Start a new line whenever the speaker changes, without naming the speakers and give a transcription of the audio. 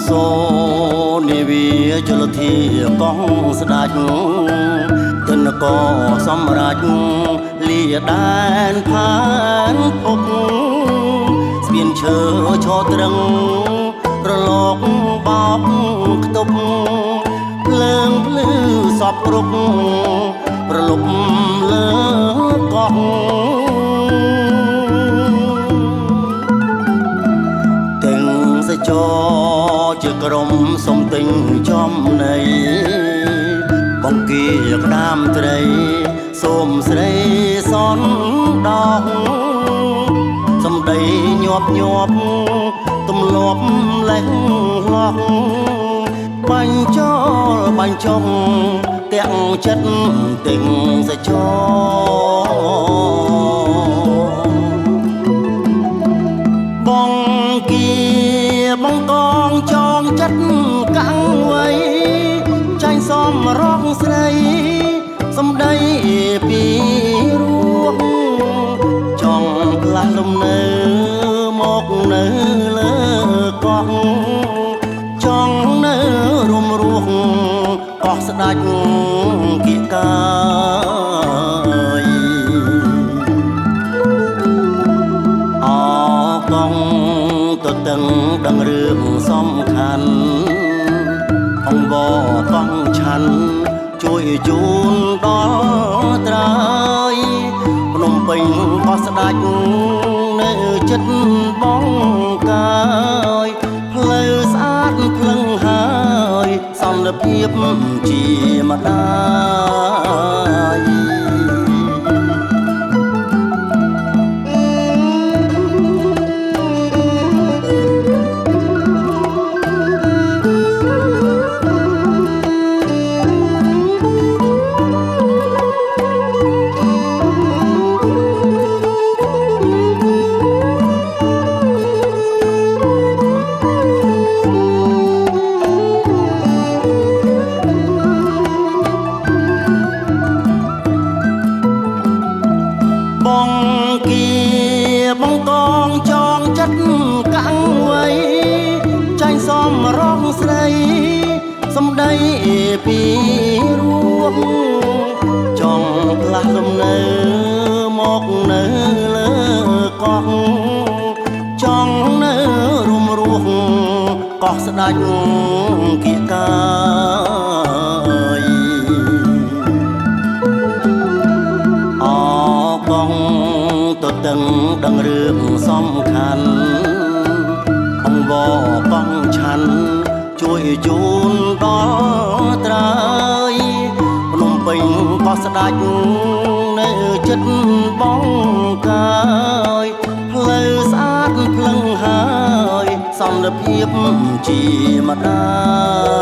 សូនាវាជលធាកងស្ដាច់ទិនកសម្រាប់លាដែនផានភពស្ពានឈើឈរត្រឹងរលកបោកខ្ទប់ភ្លើងភ្លឺសពរុកប្រលប់លើកោះទាំងសេចជាក្រុមសំទិញចំណៃបង្គាក្តាមត្រីសូមស្រីសនដោះសំដីញាប់ញាប់ទម្លាប់លេះលោះបាញ់ចូលបាញ់ចុងទាំងចិត្តទាំងសេចបងគៀបងកងចងចិត្តកាំងໄว้ចាញ់សមរកស្រីសំដីពីរួងចង់ផ្លាស់លំនៅមកនៅលើកោះចង់នៅរួមរស់កោះស្ដាច់គៀកកាយអកងទៅទាំងដឹងរឿងសំខាន់អង្គបកងឆាន់ជួយជូនដល់ត្រើយភ្នំពេញក៏ស្ដាច់នៅចិត្តបងកាយផ្លូវស្អាតភ្លឹងហើយសន្តិភាពជាម្ដាយបងគៀបងកងចងចិត្តកាំងໄว้ចាញ់សមរកស្រីសំដីពីរួងចង់ផ្លាស់លំនៅមកនៅលើកោះចង់នៅរួមរស់កោះស្ដាច់គៀកកាយបងទៅទាំងដឹងរឿងសំខាន់អង្គបកងឆាន់ជួយជូនដល់ត្រើយភ្នំពេញក៏ស្ដាច់នៅចិត្តបងកាយផ្លូវស្អាតភ្លឹងហើយសន្តិភាពជាម្ដាយ